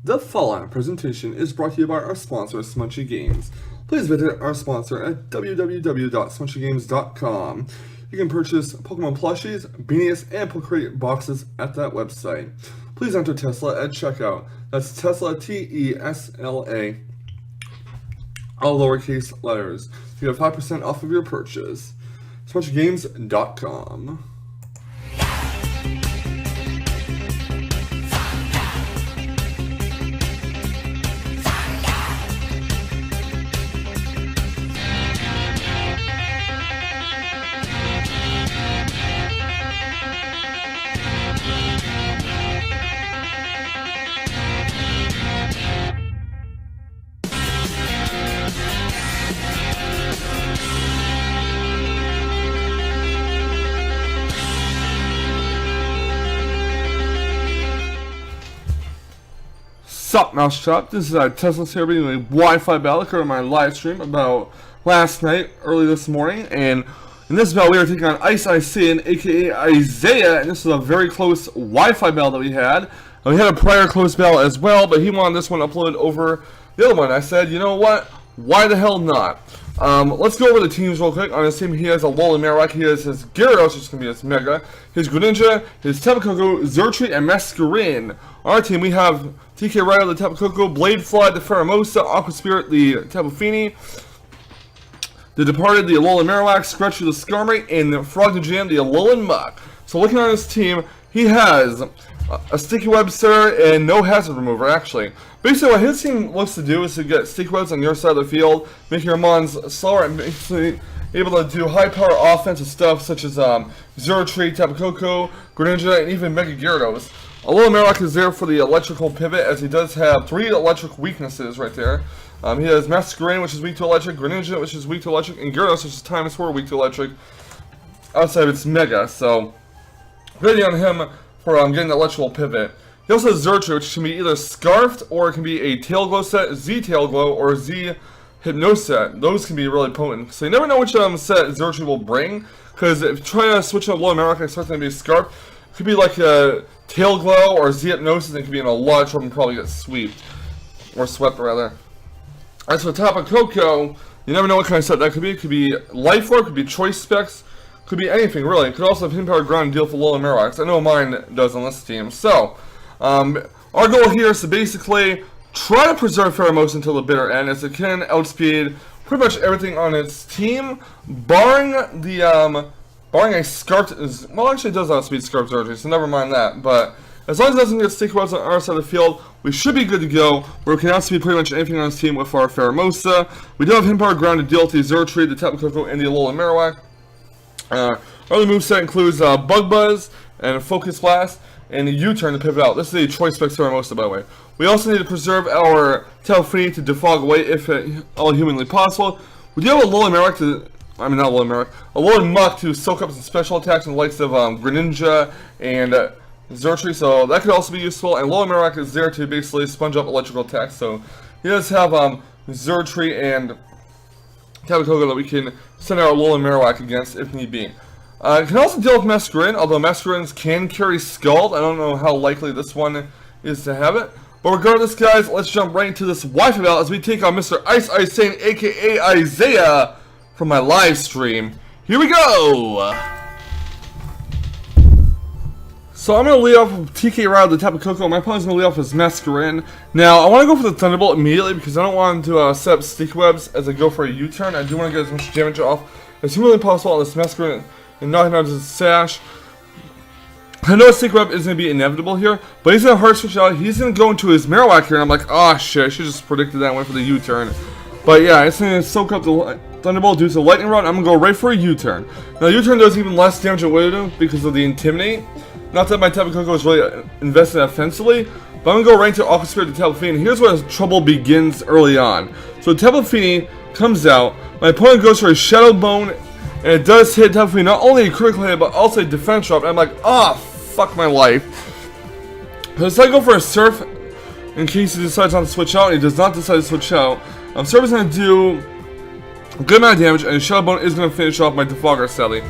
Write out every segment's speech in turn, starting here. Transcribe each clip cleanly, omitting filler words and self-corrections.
The following presentation is brought to you by our sponsor, Smunchy Games. Please visit our sponsor at www.smunchygames.com. You can purchase Pokemon plushies, beanies, and Pokecrate boxes at that website. Please enter Tesla at checkout. That's Tesla, T-E-S-L-A, all lowercase letters. You have 5% off of your purchase. SmunchyGames.com. Sup, Mousetrap? This is Teslamouse here being a Wi-Fi Battle currently my live stream about last night, early this morning, and in this battle we are taking on Iceicesayian, aka Isaiah, and this is a very close Wi-Fi battle that we had. We had a prior close battle as well, but he wanted this one uploaded over the other one. I said, you know what? Why the hell not? Let's go over the teams real quick. On his team, he has a Alolan Marowak, he has his Gyarados, which is going to be his Mega, his Greninja, his Tapu Koko, Xurkitree, and Masquerain. On our team, we have TK Rider, the Tapu Koko, Blade Flood, the Pheromosa, Aqua Spirit, the Tapu Fini, the Departed, the Alolan Marowak, Scratcher, the Skarmory, and the Frog the Jam, the Alolan Muck. So looking on his team, he has a Sticky Web Sir and no Hazard Remover, actually. Basically, what his team looks to do is to get Sticky Webs on your side of the field, making your mons slower and basically able to do high-power offensive stuff such as Xurkitree, Tapu Koko, Greninja, and even Mega Gyarados. Alolan Marowak is there for the electrical pivot, as he does have 3 electric weaknesses right there. He has Masquerain, which is weak to electric, Greninja, which is weak to electric, and Gyarados, which is ×4 weak to electric, outside of its Mega. So, good on him for getting the electrical pivot. He also has Xurkitree, which can be either Scarfed, or it can be a Tail Glow set, Z Tail Glow, or Z Hypnose set. Those can be really potent. So you never know which set Xurkitree will bring, because if you try to switch up Alolan Marowak and expect them to be Scarfed, it could be like a Tail Glow or Z Hypnosis, and it could be in a lot of trouble and probably get swept. Or swept, rather. As for Tapu Koko, you never know what kind of set that could be. It could be Life Orb, it could be Choice Specs, could be anything, really. It could also have Hidden Power Ground and deal for Alolan Marowak. I know mine does on this team. So, our goal here is to basically try to preserve Pheromosa until the bitter end, as it can outspeed pretty much everything on its team, barring the, barring a Scarfed, well, actually it does outspeed Scarfed Xurkitree, so never mind that, but as long as it doesn't get Sticky Webs on our side of the field, we should be good to go, where we can outspeed pretty much anything on his team with our Pheromosa. We do have Hidden Power Ground to deal with the Xurkitree, the Tapu Koko, and the Alolan Marowak. Early moveset includes Bug Buzz and Focus Blast, and a U-turn to pivot out. This is a Choice Specs Pheromosa, by the way. We also need to preserve our Tapu Fini to defog away if at all humanly possible. We do have a Alolan Marowak to, I mean not Alolan Marowak, a Alolan Muck to soak up some special attacks in the likes of Greninja and Xurkitree, so that could also be useful. And Alolan Marowak is there to basically sponge up electrical attacks, so he does have Xurkitree and Tapu Koko that we can send our Alolan Marowak against if need be. It can also deal with Masquerain, although Masquerains can carry Scald. I don't know how likely this one is to have it. But regardless, guys, let's jump right into this Wi-Fi battle as we take on Mr. Iceicesayian, aka Isaiah, from my live stream. Here we go! So I'm going to lead off with TK Rider, the Tapu Koko. My opponent's going to lead off with Masquerain. Now, I want to go for the Thunderbolt immediately because I don't want to set up Sticky Webs as I go for a U-turn. I do want to get as much damage off as humanly possible on this Masquerain and knock him out of his sash. I know a Sticky Web is going to be inevitable here, but he's going to hard switch out. He's going to go into his Marowak here, and I'm like, oh shit, I should have just predicted that and went for the U-turn. But yeah, it's going to soak up the Thunderbolt due to the Lightning Rod. I'm going to go right for a U-turn. Now, U-turn does even less damage than what it would do because of the Intimidate. Not that my Tapu Koko is really invested offensively, but I'm going to go right into Aqua Spirit to Tapu Fini. And here's where the trouble begins early on. So Tapu Fini comes out, my opponent goes for a Shadow Bone, and it does hit Tapu Fini, not only a critical hit, but also a defense drop. And I'm like, ah, oh, fuck my life. So I go for a Surf, in case he decides not to switch out, and he does not decide to switch out. Surf is going to do a good amount of damage, and Shadow Bone is going to finish off my defogger, sadly.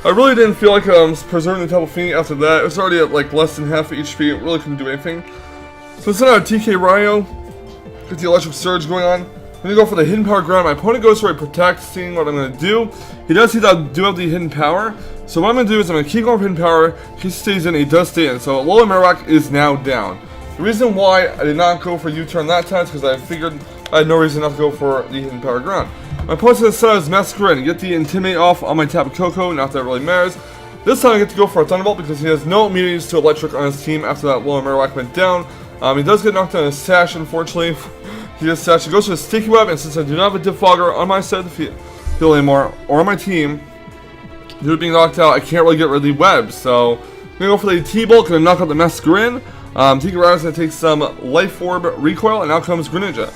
I really didn't feel like preserving the Tapu Fini after that. It was already at like less than half HP, it really couldn't do anything. So instead of TK Ryo, get the electric surge going on. I'm gonna go for the hidden power ground. My opponent goes for a protect, seeing what I'm gonna do. He does see that I do have the hidden power. So what I'm gonna do is I'm gonna keep going for hidden power. In case he stays in, he does stay in. So Alola Marowak is now down. The reason why I did not go for U-turn that time is because I figured I had no reason not to go for the hidden power ground. My opponent's gonna set out his Masquerade and get the Intimidate off on my Tapu Koko, not that it really matters. This time I get to go for a Thunderbolt because he has no immunities to Electric on his team after that Alola Marowak went down. He does get knocked down his Sash, unfortunately. He just Sash. He goes to a Sticky Web, and since I do not have a defogger on my side of the field anymore, or on my team, due to being knocked out, I can't really get rid of the web. So I'm gonna go for the T-Bolt, gonna knock out the Masquerade. TK Ryo's gonna take some Life Orb recoil, and out comes Greninja.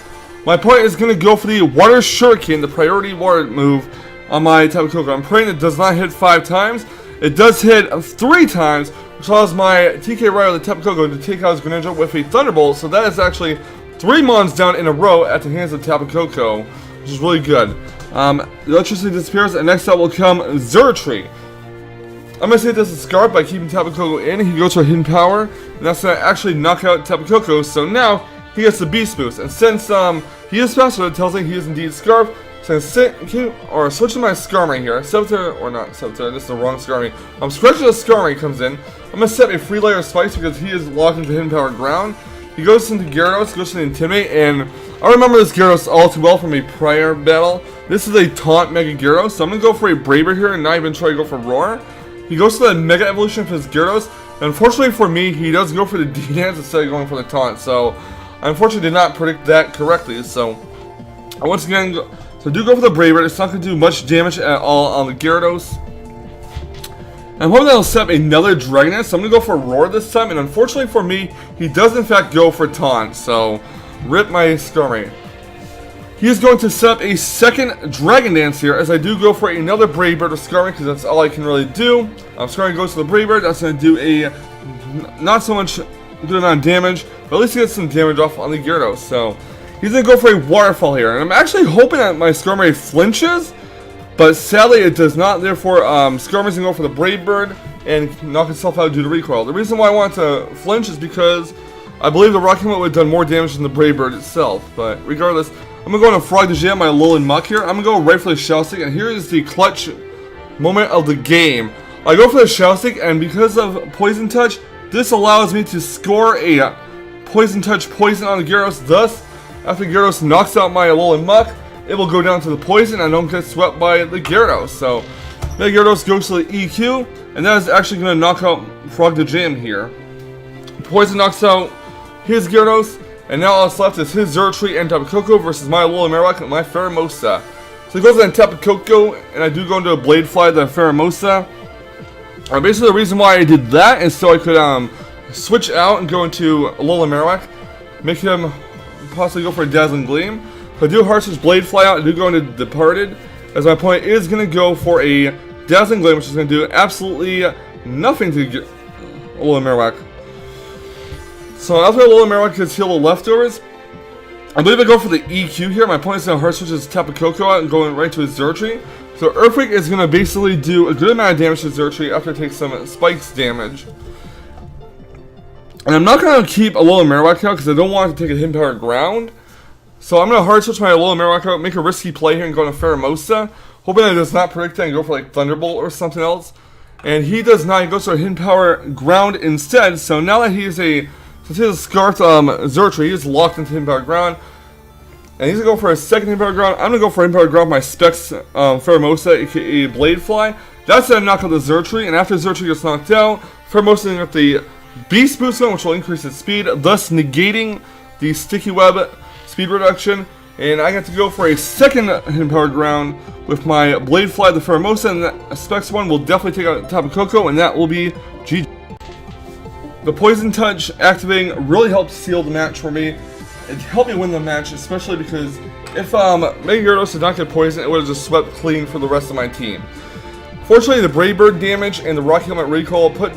My opponent is gonna go for the Water Shuriken, the priority water move on my Tapu Koko. I'm praying it does not hit 5 times. It does hit 3 times, which allows my TK Ryo, the Tapu Koko, to take out his Greninja with a Thunderbolt. So that is actually 3 Mons down in a row at the hands of Tapu Koko, which is really good. The electricity disappears, and next up will come Zertree. I'm going to say this is Scarf by keeping Tapu Koko in. He goes for Hidden Power, and that's going to actually knock out Tapu Koko. So now he gets the Beast Boost. And since he is faster, it tells me he is indeed Scarf. So I'm switch to my Skarmory here. Scepter, or not Scepter, this is the wrong Skarmory. Scratch the Skarmory comes in. I'm going to set a free layer of Spikes because he is locked into Hidden Power Ground. He goes into Gyarados, goes to the Intimidate, and I remember this Gyarados all too well from a prior battle. This is a Taunt Mega Gyarados, so I'm going to go for a Braver here and not even try to go for Roar. He goes to the Mega Evolution of his Gyarados, and unfortunately for me, he does go for the D-Dance instead of going for the Taunt, so I unfortunately did not predict that correctly, so once again, so do go for the Braver. It's not going to do much damage at all on the Gyarados. I'm hoping that he'll set up another Dragonite, so I'm going to go for Roar this time, and unfortunately for me, he does in fact go for Taunt, so rip my Skarmory. He is going to set up a second Dragon Dance here, as I do go for another Brave Bird to Skarmory, because that's all I can really do. Skarmory goes to the Brave Bird, that's going to do a not so much good amount of damage, but at least he gets some damage off on the Gyarados, so he's going to go for a Waterfall here, and I'm actually hoping that my Skarmory flinches, but sadly it does not. Therefore, Skarmory's going to go for the Brave Bird and knock itself out due to recoil. The reason why I want to flinch is because I believe the Rock Helmet would have done more damage than the Brave Bird itself. But regardless, I'm going to go into Frog the Jam, my Alolan Muck here. I'm going to go right for the Shell Stick, and here is the clutch moment of the game. I go for the Shell Stick, and because of Poison Touch, this allows me to score a Poison Touch poison on the Gyarados. Thus, after Gyarados knocks out my Alolan Muck, it will go down to the poison and I don't get swept by the Gyarados. So the Gyarados goes to the EQ, and that is actually going to knock out Frog the Jam here. Poison knocks out his Gyarados, and now all that's left is his Zertree and Tapu Koko versus my Alola Marowak and my Pheromosa. So he goes on Tapu Koko, and I do go into a Blade Fly the Pheromosa. Basically the reason why I did that is so I could switch out and go into Alola Marowak, make him possibly go for a Dazzling Gleam. If I do Hard Switch Blade Fly out, I do go into Departed, as my opponent is going to go for a Dazzling Gleam, which is going to do absolutely nothing to get Alola Marowak. So after Alola Marowak gets heal the leftovers, I believe I go for the EQ here. My opponent's going to Hard Switch his Tapu Koko out and going right to his Zertree. So Earthquake is going to basically do a good amount of damage to Zertree after it takes some Spikes damage. And I'm not going to keep Alola Marowak out because I don't want it to take a Hidden Power Ground. So I'm going to Hard Switch my Alola Marowak out, make a risky play here and go into Pheromosa, hoping that it does not predict that and go for like Thunderbolt or something else. And he does not, he goes for a Hidden Power Ground instead. So now that he is since he has a Scarfed Zertree, he is locked into Hidden Power Ground. And he's going to go for a second Hidden Power Ground. I'm going to go for Hidden Power Ground with my Specs Pheromosa, aka Blade Fly. That's going to knock out the Zertree, and after Zertree gets knocked out, Pheromosa is going to get the Beast Boost on, which will increase its speed, thus negating the Sticky Web speed reduction, and I get to go for a second Hidden Power Ground with my Blade Fly the Pheromosa, and that Specs one will definitely take out Tapu Koko, and that will be GG. The Poison Touch activating really helped seal the match for me. It helped me win the match, especially because if Mega Gyarados did not get poisoned, it would have just swept clean for the rest of my team. Fortunately, the Brave Bird damage and the Rock Helmet recoil put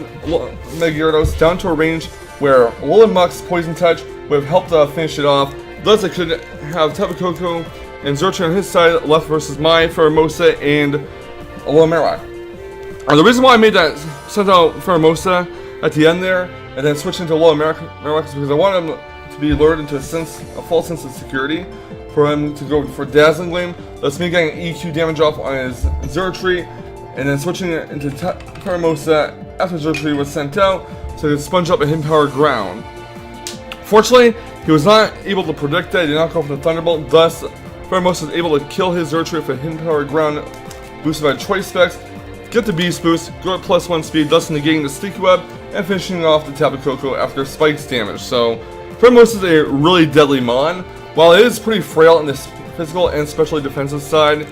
Mega Gyarados down to a range where Alolan Muck's Poison Touch would have helped finish it off. Thus, I could have Tapu Koko and Zertree on his side left versus my Pheromosa and Alola Marowak. The reason why I made that sent out Pheromosa at the end there and then switching to low remixes because I wanted him to be lured into a false sense of security, for him to go for Dazzling Gleam. That's me getting EQ damage off on his Xurkitree, and then switching it into Teslamouse after Xurkitree was sent out, so he could sponge up a hidden-powered ground. Fortunately, he was not able to predict that. He did not go for the Thunderbolt, thus Teslamouse was able to kill his Xurkitree with a hidden-powered ground boosted by Choice Specs, get the Beast Boost, go at +1 speed, thus negating the Sticky Web, and finishing off the Tapu Koko after Spike's damage. So, Teslamouse is a really deadly mon. While it is pretty frail in this physical and especially defensive side,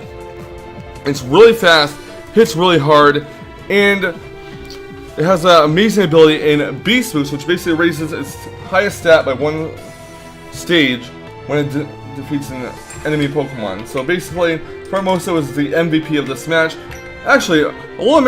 it's really fast, hits really hard, and it has an amazing ability in Beast Boost, which basically raises its highest stat by 1 stage when it defeats an enemy Pokemon. So basically, Teslamouse was the MVP of this match. Actually, Alolan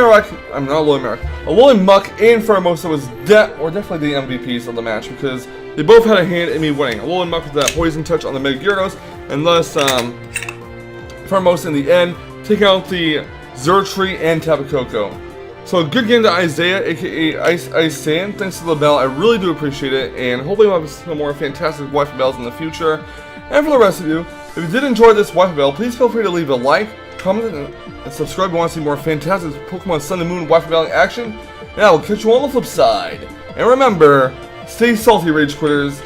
Muck and Teslamouse was definitely the MVPs of the match because they both had a hand in me winning. Alolan Muck with that Poison Touch on the Mega Gyarados, and thus Teslamouse in the end taking out the Xurkitree and Tapu Koko. So a good game to Isaiah, aka Iceicesayian. Thanks for the bell, I really do appreciate it, and hopefully we'll have some more fantastic Wi-Fi bells in the future. And for the rest of you, if you did enjoy this Wi-Fi bell, please feel free to leave a like, comment, and subscribe if you want to see more fantastic Pokemon Sun and Moon Wi-Fi bell action. And I will catch you on the flip side. And remember, stay salty, Rage Quitters.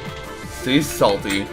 Stay salty.